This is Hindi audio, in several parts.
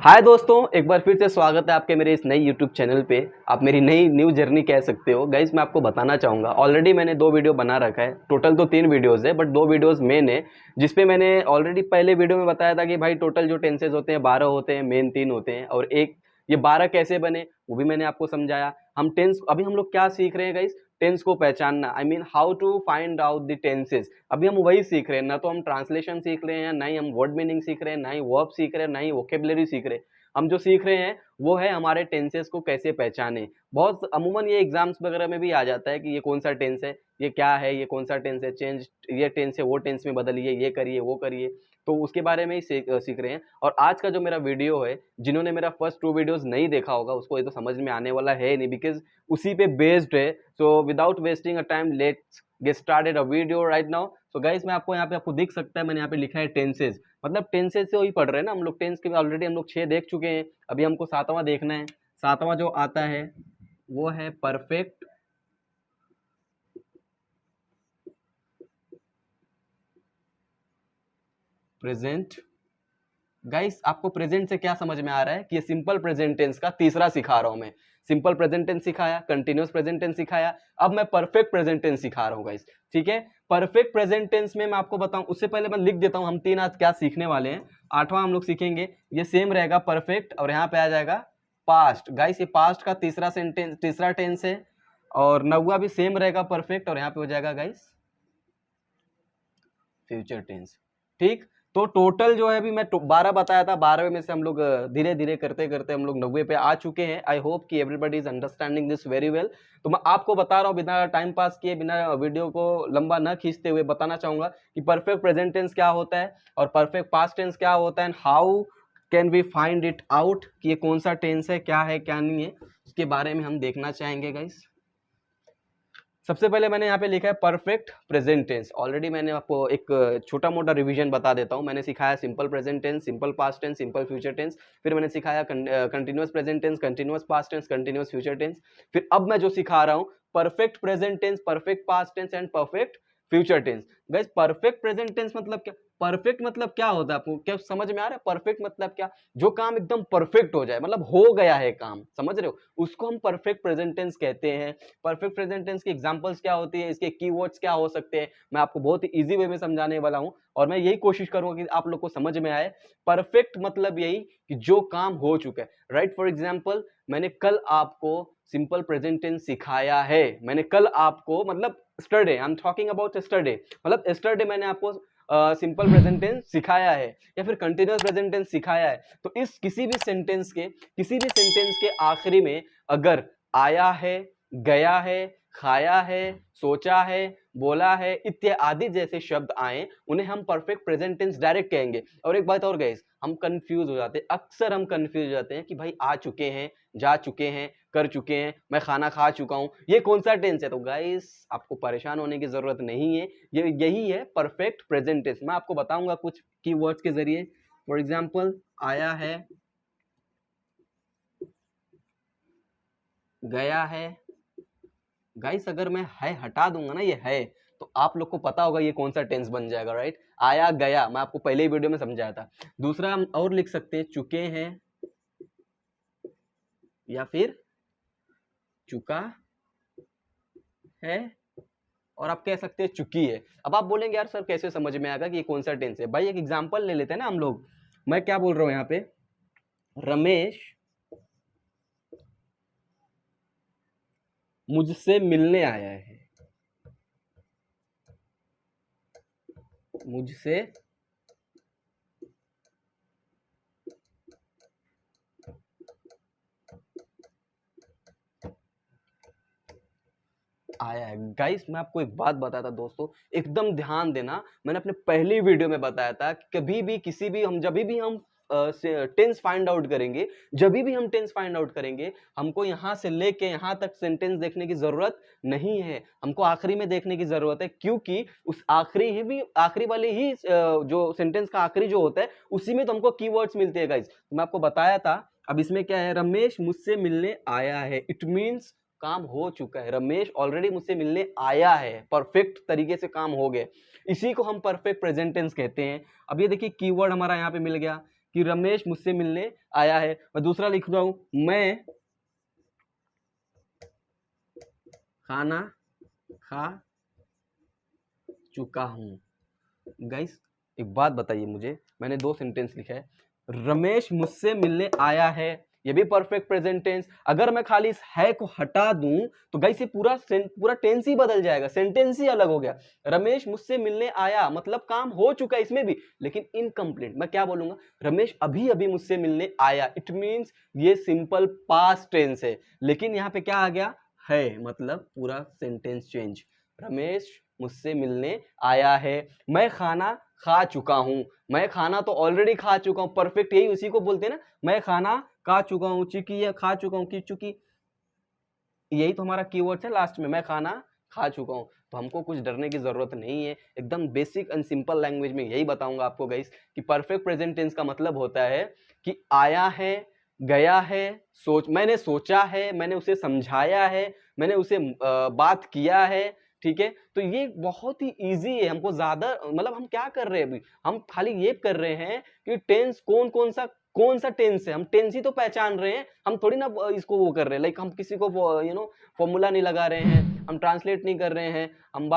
हाय दोस्तों, एक बार फिर से स्वागत है आपके मेरे इस नई यूट्यूब चैनल पे। आप मेरी नई न्यू जर्नी कह सकते हो। गाइस मैं आपको बताना चाहूँगा, ऑलरेडी मैंने 2 वीडियो बना रखा है। टोटल तो 3 वीडियोज़ है, बट 2 वीडियोज़ मेन है, जिसपे मैंने ऑलरेडी पहले वीडियो में बताया था कि भाई टोटल जो टेंसेज होते हैं 12 होते हैं, मेन 3 होते हैं और एक ये 12 कैसे बने वो भी मैंने आपको समझाया। हम टेंस अभी हम लोग क्या सीख रहे हैं गाइस? टेंस को पहचानना, I mean how to find out the tenses. अभी हम वही सीख रहे हैं, ना तो हम ट्रांसलेशन सीख रहे हैं, ना ही हम वर्ड मीनिंग सीख रहे हैं, ना ही वर्ब सीख रहे हैं, ना ही वोकेबलरी सीख रहे हैं। हम जो सीख रहे हैं वो है हमारे टेंसेस को कैसे पहचाने। बहुत अमूमन ये एग्जाम्स वगैरह में भी आ जाता है कि ये कौन सा टेंस है, ये क्या है, ये कौन सा टेंस है, चेंज ये टेंस है वो टेंस में बदलिए, ये करिए वो करिए। तो उसके बारे में ही सीख रहे हैं। और आज का जो मेरा वीडियो है, जिन्होंने मेरा फर्स्ट 2 वीडियोस नहीं देखा होगा उसको ये तो समझ में आने वाला है नहीं, बिकॉज उसी पे बेस्ड है। So without wasting a time let's get started a video right now. So guys मैं आपको यहाँ पे आपको दिख सकता है, मैंने यहाँ पे लिखा है टेंसेज। मतलब टेंसेज से वही पढ़ रहे हैं ना हम लोग। टेंस के ऑलरेडी हम लोग 6 देख चुके हैं, अभी हमको 7वां देखना है। 7वां जो आता है वो है परफेक्ट प्रेजेंट। गाइस आपको प्रेजेंट से क्या समझ में आ रहा है कि ये सिंपल प्रेजेंट टेंस का तीसरा सिखा रहा हूं मैं। सिंपल प्रेजेंट टेंस सिखाया, कंटिन्यूअस प्रेजेंट टेंस सिखाया, अब मैं परफेक्ट प्रेजेंट टेंस सिखा रहा हूं गाइस। ठीक है, परफेक्ट प्रेजेंट टेंस में मैं आपको बताऊं उससे पहले मैं लिख देता हूं हम 3 आज क्या सीखने वाले हैं। 8वां हम लोग सीखेंगे, ये सेम रहेगा परफेक्ट, और यहाँ पे आ जाएगा पास्ट। गाइस ये पास्ट का तीसरा सेंटेंस, तीसरा टेंस है। और 9वां भी सेम रहेगा परफेक्ट, और यहाँ पे हो जाएगा गाइस फ्यूचर टेंस। ठीक, तो टोटल जो है अभी मैं 12 बताया था, 12 में से हम लोग धीरे धीरे करते करते हम लोग 90 पे आ चुके हैं। आई होप कि everybody is understanding this very well. तो मैं आपको बता रहा हूँ, बिना टाइम पास किए, बिना वीडियो को लंबा न खींचते हुए बताना चाहूंगा कि परफेक्ट प्रेजेंट टेंस क्या होता है और परफेक्ट पास्ट टेंस क्या होता है, and how can we find it out कि ये कौन सा टेंस है, क्या है क्या नहीं है, उसके बारे में हम देखना चाहेंगे गाइस। सबसे पहले मैंने यहाँ पे लिखा है परफेक्ट प्रेजेंट टेंस। ऑलरेडी मैंने आपको एक छोटा मोटा रिवीजन बता देता हूँ। मैंने सिखाया simple present tense, simple past tense, simple future tense. फिर मैंने सिखाया continuous present tense, continuous past tense, continuous future tense. फिर अब मैं जो सिखा रहा हूँ perfect present tense, perfect past tense and perfect future tense. Guys perfect present tense मतलब क्या? परफेक्ट मतलब क्या होता है? आपको क्या समझ में आ रहा है? परफेक्ट मतलब क्या? जो काम एकदम परफेक्ट हो जाए, मतलब हो गया है काम, समझ रहे हो, उसको हम परफेक्ट प्रेजेंट टेंस कहते हैं। परफेक्ट प्रेजेंट टेंस की एग्जांपल्स क्या होती है, इसके कीवर्ड्स क्या हो सकते हैं, मैं आपको बहुत ही इजी वे में समझाने वाला हूं, और मैं यही कोशिश करूंगा कि आप लोग को समझ में आए। परफेक्ट मतलब यही कि जो काम हो चुका है, राइट। फॉर एग्जांपल मैंने कल आपको सिंपल प्रेजेंट टेंस सिखाया है। मैंने कल आपको, मतलब स्टरडे, आई एम टॉकिंग अबाउट स्टरडे, मतलब स्टरडे मैंने आपको सिंपल प्रेजेंट टेंस सिखाया है या फिर कंटिन्यूअस प्रेजेंट टेंस सिखाया है। तो इस किसी भी सेंटेंस के आखिरी में अगर आया है, गया है, खाया है, सोचा है, बोला है इत्यादि जैसे शब्द आए, उन्हें हम परफेक्ट प्रेजेंट टेंस डायरेक्ट कहेंगे। और एक बात और गाइस, हम कंफ्यूज हो जाते हैं, अक्सर हम कंफ्यूज हो जाते हैं कि भाई आ चुके हैं, जा चुके हैं, कर चुके हैं, मैं खाना खा चुका हूं, ये कौन सा टेंस है? तो गाइस आपको परेशान होने की जरूरत नहीं है, ये यही है परफेक्ट प्रेजेंट टेंस। मैं आपको बताऊंगा कुछ कीवर्ड्स के जरिए। फॉर एग्जांपल आया है, गया है। गाइस अगर मैं है हटा दूंगा ना, ये है, तो आप लोग को पता होगा ये कौन सा टेंस बन जाएगा, राइट। आया गया मैं आपको पहले ही वीडियो में समझाया था। दूसरा हम और लिख सकते हैं चुके हैं या फिर चुका है, और आप कह सकते हैं चुकी है। अब आप बोलेंगे यार सर कैसे समझ में आएगा कि ये कौन सा टेंस है? भाई एक एग्जांपल ले लेते हैं ना हम लोग। मैं क्या बोल रहा हूं यहाँ पे, रमेश मुझसे मिलने आया है, मुझसे आया है। गाइस मैं आपको एक बात बताता दोस्तों, एकदम ध्यान देना। मैंने अपने पहली वीडियो में बताया था कि कभी भी किसी भी हम जब भी हम टेंस फाइंड आउट करेंगे, जब भी हम टेंस फाइंड आउट करेंगे, हमको यहां से लेके यहां तक सेंटेंस देखने की जरूरत नहीं है, हमको आखिरी में देखने की जरूरत है। क्योंकि उस आखिरी वाले ही जो सेंटेंस का आखिरी जो होता है उसी में तो हमको कीवर्ड्स मिलते हैं गाइस। तो मैं आपको बताया था। अब इसमें क्या है, रमेश मुझसे मिलने आया है, इट मीन्स काम हो चुका है। रमेश ऑलरेडी मुझसे मिलने आया है, परफेक्ट तरीके से काम हो गया। इसी को हम परफेक्ट प्रेजेंट टेंस कहते हैं। अब ये देखिए कीवर्ड हमारा यहाँ पे मिल गया। कि रमेश मुझसे मिलने आया है। मैं दूसरा लिख रहा हूं, मैं खाना खा चुका हूं। गाइस एक बात बताइए मुझे, मैंने 2 सेंटेंस लिखा है, रमेश मुझसे मिलने आया है, ये भी परफेक्ट प्रेजेंट टेंस। अगर मैं खाली इस है को हटा दूं तो गाइस ये पूरा टेंस ही बदल जाएगा, सेंटेंस ही अलग हो गया। रमेश मुझसे मिलने आया मतलब काम हो चुका है इसमें भी, लेकिन इनकम्प्लीट। मैं क्या बोलूंगा, रमेश अभी अभी मुझसे मिलने आया, इट मींस ये सिंपल पास्ट टेंस है, लेकिन यहाँ पे क्या आ गया, है, मतलब पूरा सेंटेंस चेंज। रमेश मुझसे मिलने आया है, मैं खाना खा चुका हूं। मैं खाना तो ऑलरेडी खा चुका हूं, परफेक्ट यही उसी को बोलते हैं ना, मैं खाना खा चुका हूं, चुकी है, खा चुका हूं, की चुकी, यही तो हमारा कीवर्ड है लास्ट में, मैं खाना खा चुका हूं। तो हमको कुछ डरने की जरूरत नहीं है, एकदम बेसिक एंड सिंपल लैंग्वेज में यही बताऊंगा आपको गाइस कि परफेक्ट प्रेजेंट टेंस का मतलब होता है कि आया है, गया है, मैंने सोचा है, मैंने उसे समझाया है, मैंने उसे बात किया है, ठीक है। तो ये बहुत ही इजी है, हमको ज्यादा मतलब हम क्या कर रहे हैं अभी, हम खाली ये कर रहे हैं कि टेंस कौन सा टेंस है, हम टेंस ही तो पहचान रहे हैं, हम थोड़ी ना इसको वो कर रहे हैं, लाइक हम किसी को फॉर्मूला नहीं लगा रहे हैं, हम ट्रांसलेट नहीं कर रहे हैं, हम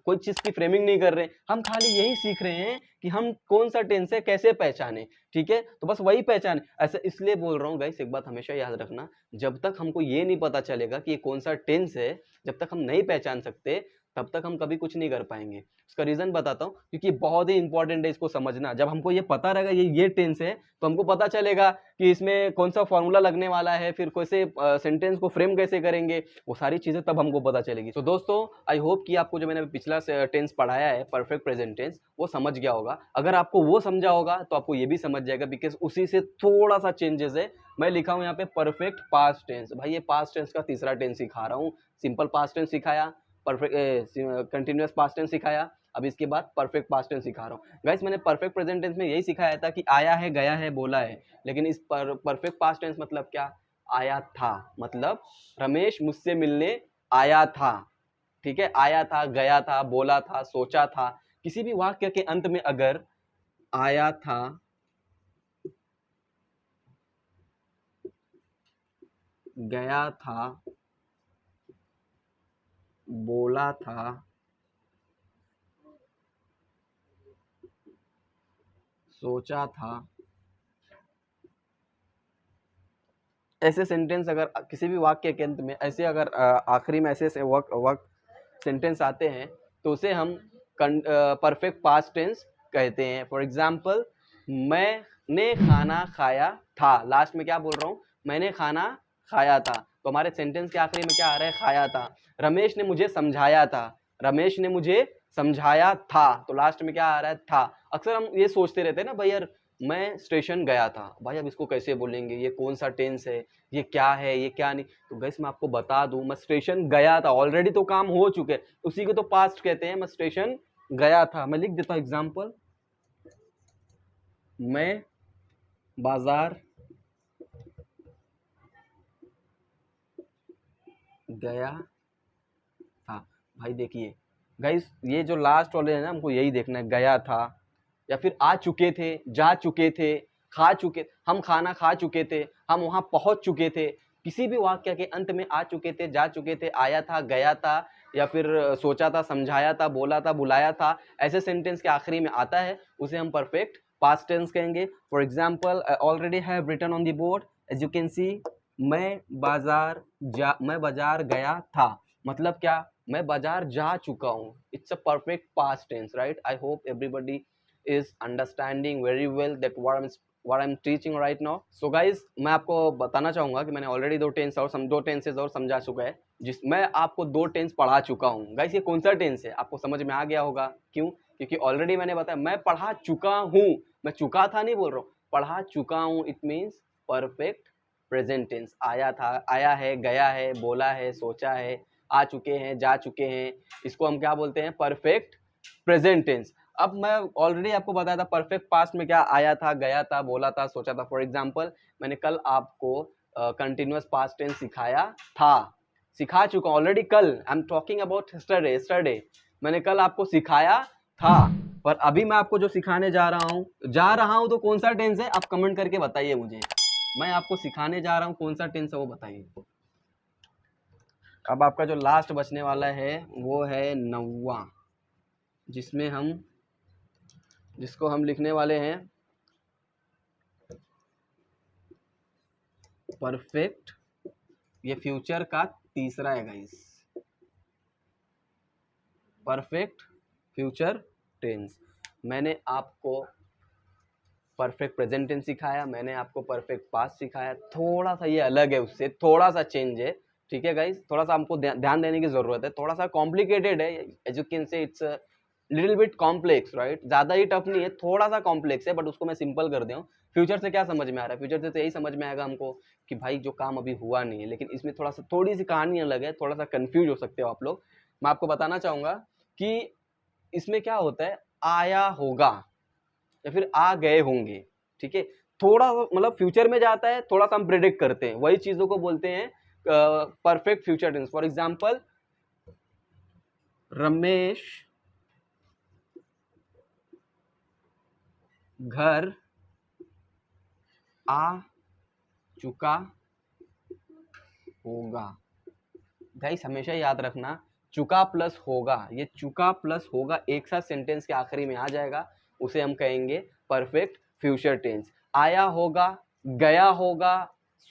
कोई चीज की फ्रेमिंग नहीं कर रहे हैं, हम खाली यही सीख रहे हैं कि हम कौन सा टेंस है कैसे पहचाने, ठीक है। तो बस वही पहचाने, ऐसा इसलिए बोल रहा हूँ गाइस, एक बात हमेशा याद रखना, जब तक हमको ये नहीं पता चलेगा कि ये कौन सा टेंस है, जब तक हम नहीं पहचान सकते तब तक हम कभी कुछ नहीं कर पाएंगे। उसका रीजन बताता हूँ, क्योंकि बहुत ही इंपॉर्टेंट है इसको समझना। जब हमको ये पता रहेगा ये टेंस है, तो हमको पता चलेगा कि इसमें कौन सा फॉर्मूला लगने वाला है, फिर कैसे सेंटेंस को फ्रेम कैसे करेंगे, वो सारी चीजें तब हमको पता चलेगी। तो दोस्तों आई होप कि आपको जो मैंने पिछला टेंस पढ़ाया है परफेक्ट प्रेजेंट टेंस, वो समझ गया होगा। अगर आपको वो समझा होगा तो आपको ये भी समझ जाएगा, बिकॉज उसी से थोड़ा सा चेंजेस है। मैं लिखा हूं यहाँ पे परफेक्ट पास्ट टेंस, भाई ये पास्ट टेंस का तीसरा टेंस सिखा रहा हूँ। सिंपल पास्ट टेंस सिखाया, परफेक्ट कंटिन्यूअस पास्ट टेंस सिखाया, अब इसके बाद परफेक्ट पास्ट टेंस सिखा रहा हूँ। गाइस मैंने परफेक्ट प्रेजेंट टेंस में यही सिखाया था कि आया है, गया है, बोला है, लेकिन इस परफेक्ट पास्ट टेंस मतलब क्या, आया था, मतलब रमेश मुझसे मिलने आया था, ठीक है। आया था, गया था, बोला था, सोचा था, किसी भी वाक्य के अंत में अगर आया था, गया था, बोला था, सोचा था, ऐसे सेंटेंस अगर किसी भी वाक्य के अंत में ऐसे अगर आखिरी में ऐसे वर्क सेंटेंस आते हैं तो उसे हम परफेक्ट पास्ट टेंस कहते हैं। फॉर एग्जाम्पल, मैंने खाना खाया था, लास्ट में क्या बोल रहा हूँ, मैंने खाना खाया था, तो हमारे सेंटेंस के आखिरी में क्या आ रहा है, खाया था। रमेश ने मुझे समझाया था, रमेश ने मुझे समझाया था, तो लास्ट में क्या आ रहा है, था। अक्सर हम ये सोचते रहते हैं ना, भाई यार मैं स्टेशन गया था, भाई अब इसको कैसे बोलेंगे, ये कौन सा टेंस है, ये क्या है, ये क्या नहीं। तो गैस मैं आपको बता दूं, मैं स्टेशन गया था, ऑलरेडी तो काम हो चुके, उसी को तो पास्ट कहते हैं। मैं स्टेशन गया था, मैं लिख देता हूं एग्जाम्पल, मैं बाजार गया था। भाई देखिए गाइस, ये जो लास्ट वाले है ना, हमको यही देखना है, गया था, या फिर आ चुके थे, जा चुके थे, खा चुके, हम खाना खा चुके थे, हम वहां पहुंच चुके थे, किसी भी वाक्य के अंत में आ चुके थे, जा चुके थे, आया था, गया था, या फिर सोचा था, समझाया था, बोला था, बुलाया था, ऐसे सेंटेंस के आखिरी में आता है, उसे हम परफेक्ट पास्ट टेंस कहेंगे। For example, I already have written on the board, as you can see, मैं बाजार गया था, मतलब क्या, मैं बाजार जा चुका हूँ। It's a perfect past tense, right. I hope everybody is understanding very well that what I'm teaching right now. So guys, मैं आपको बताना चाहूंगा कि मैंने ऑलरेडी दो टेंसेज और समझा चुका है, जिसमें आपको 2 टेंस पढ़ा चुका हूँ। गाइस ये कौन सा टेंस है आपको समझ में आ गया होगा, क्यों, क्योंकि ऑलरेडी मैंने बताया, मैं पढ़ा चुका हूँ, मैं चुका था नहीं बोल रहा हूँ, पढ़ा चुका हूँ, it means perfect present tense. आया था, आया है, गया है, बोला है, सोचा है, आ चुके हैं, जा चुके हैं, इसको हम क्या बोलते हैं, परफेक्ट प्रेजेंट टेंस। अब मैं ऑलरेडी आपको बताया था परफेक्ट पास्ट में क्या, आया था, गया था, बोला था, सोचा था। फॉर एग्जाम्पल, मैंने कल आपको कंटिन्यूअस पास्ट टेंस सिखा चुका ऑलरेडी, कल, I am talking about yesterday, मैंने कल आपको सिखाया था। पर अभी मैं आपको जो सिखाने जा रहा हूँ तो कौन सा टेंस है आप कमेंट करके बताइए मुझे। मैं आपको सिखाने जा रहा हूँ कौन सा टेंस है वो बताइए। अब आपका जो लास्ट बचने वाला है वो है 9वां, जिसको हम लिखने वाले हैं परफेक्ट। ये फ्यूचर का तीसरा है गाइस, परफेक्ट फ्यूचर टेंस। मैंने आपको परफेक्ट प्रेजेंट टेंस सिखाया, मैंने आपको परफेक्ट पास्ट सिखाया, थोड़ा सा ये अलग है, उससे थोड़ा सा चेंज है, ठीक है गाइस। थोड़ा सा हमको ध्यान देने की जरूरत है, थोड़ा सा कॉम्प्लिकेटेड है, as you can say it's little bit complex, right. ज्यादा ही टफ नहीं है, थोड़ा सा कॉम्प्लेक्स है, बट उसको मैं सिंपल कर दिया हूँ। फ्यूचर से क्या समझ में आ रहा है? फ्यूचर से तो यही समझ में आएगा हमको कि भाई जो काम अभी हुआ नहीं है, लेकिन इसमें थोड़ी सी कहानी अलग है, थोड़ा सा कंफ्यूज हो सकते हो आप लोग। मैं आपको बताना चाहूंगा कि इसमें क्या होता है, आया होगा या फिर आ गए होंगे, ठीक है। थोड़ा मतलब फ्यूचर में जाता है, थोड़ा सा हम प्रिडिक्ट करते हैं, वही चीजों को बोलते हैं perfect future tense. For example, Ramesh घर आ चुका होगा। गाइस हमेशा याद रखना, चुका प्लस होगा, ये चुका प्लस होगा एक साथ सेंटेंस के आखिरी में आ जाएगा, उसे हम कहेंगे परफेक्ट फ्यूचर टेंस। आया होगा, गया होगा,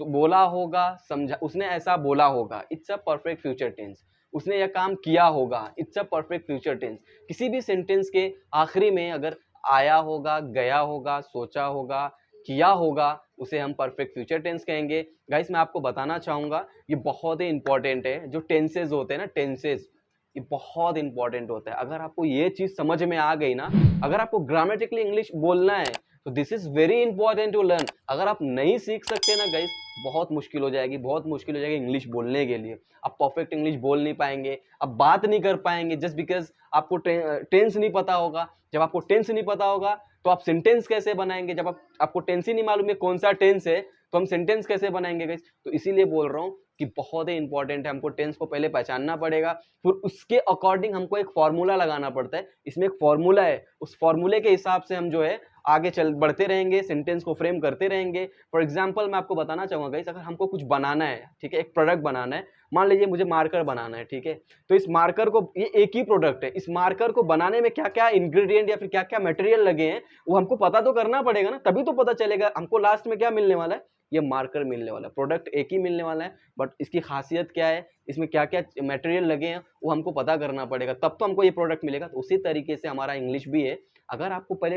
बोला होगा, समझा, उसने ऐसा बोला होगा, it's a perfect future tense. उसने यह काम किया होगा, it's a perfect future tense. किसी भी सेंटेंस के आखिरी में अगर आया होगा, गया होगा, सोचा होगा, किया होगा, उसे हम परफेक्ट फ्यूचर टेंस कहेंगे। गाइस मैं आपको बताना चाहूंगा, ये बहुत ही इंपॉर्टेंट है, जो टेंसेज होते हैं ना, टेंसेज, ये बहुत इंपॉर्टेंट होता है। अगर आपको ये चीज समझ में आ गई ना, अगर आपको ग्रामेटिकली इंग्लिश बोलना है तो this is very important to learn. अगर आप नहीं सीख सकते ना गाइस, बहुत मुश्किल हो जाएगी, बहुत मुश्किल हो जाएगी इंग्लिश बोलने के लिए। आप परफेक्ट इंग्लिश बोल नहीं पाएंगे, आप बात नहीं कर पाएंगे, जस्ट बिकॉज आपको टेंस नहीं पता होगा। जब आपको टेंस नहीं पता होगा तो आप सेंटेंस कैसे बनाएंगे? जब आपको टेंस ही नहीं मालूम है कौन सा टेंस है, तो हम सेंटेंस कैसे बनाएंगे गाइस? तो इसीलिए बोल रहा हूँ कि बहुत ही इंपॉर्टेंट है, हमको टेंस को पहले पहचानना पड़ेगा, फिर उसके अकॉर्डिंग हमको एक फॉर्मूला लगाना पड़ता है। इसमें एक फॉर्मूला है, उस फॉर्मूले के हिसाब से हम जो है आगे बढ़ते रहेंगे, सेंटेंस को फ्रेम करते रहेंगे। फॉर एग्जाम्पल मैं आपको बताना चाहूंगा गाइस, अगर हमको कुछ बनाना है, ठीक है, एक प्रोडक्ट बनाना है, मान लीजिए मुझे मार्कर बनाना है, ठीक है, तो इस मार्कर को, ये एक ही प्रोडक्ट है, इस मार्कर को बनाने में क्या क्या इंग्रेडिएंट या फिर क्या क्या मटेरियल लगे हैं वो हमको पता तो करना पड़ेगा ना, तभी तो पता चलेगा हमको लास्ट में क्या मिलने वाला है, ये मार्कर मिलने वाला है। प्रोडक्ट एक ही मिलने वाला है, बट इसकी खासियत क्या है, इसमें क्या क्या मटेरियल लगे हैं वो हमको पता करना पड़ेगा, तब तो हमको ये प्रोडक्ट मिलेगा। तो उसी तरीके से हमारा इंग्लिश भी है। अगर आपको पहले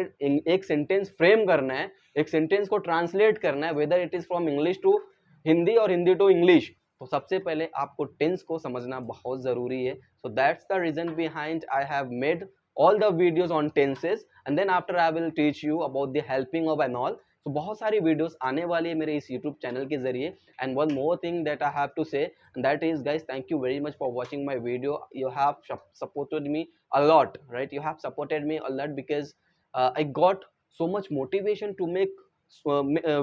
एक सेंटेंस फ्रेम करना है, एक सेंटेंस को ट्रांसलेट करना है, whether it is from English to Hindi और हिंदी टू इंग्लिश, तो सबसे पहले आपको टेंस को समझना बहुत जरूरी है। So that's the reason behind I have made all the videos on tenses, and then after I will teach you about the helping of and all. So बहुत सारी वीडियोस आने वाली है मेरे इस YouTube चैनल के जरिए। And one more thing that I have to say, and that is guys, thank you very much for watching my video. You have supported me a lot, right? You have supported me a lot because I got so much motivation to make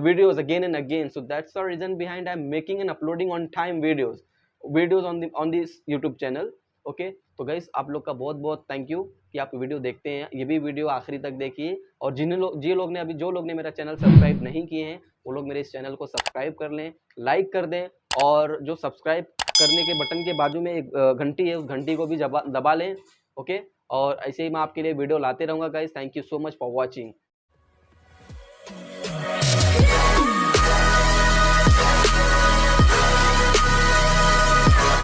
videos again and again. So that's the reason behind I'm making and uploading on time videos on this YouTube channel. Okay तो गाइस आप लोग का बहुत बहुत थैंक यू कि आप वीडियो देखते हैं। ये भी वीडियो आखिरी तक देखिए, और जो लोग ने मेरा चैनल सब्सक्राइब नहीं किए हैं वो लोग मेरे इस चैनल को सब्सक्राइब कर लें, लाइक कर दें, और जो सब्सक्राइब करने के बटन के बाजू में एक घंटी है, उस घंटी को भी दबा लें। ओके, और ऐसे ही मैं आपके लिए वीडियो लाते रहूँगा guys. Thank you so much for watching.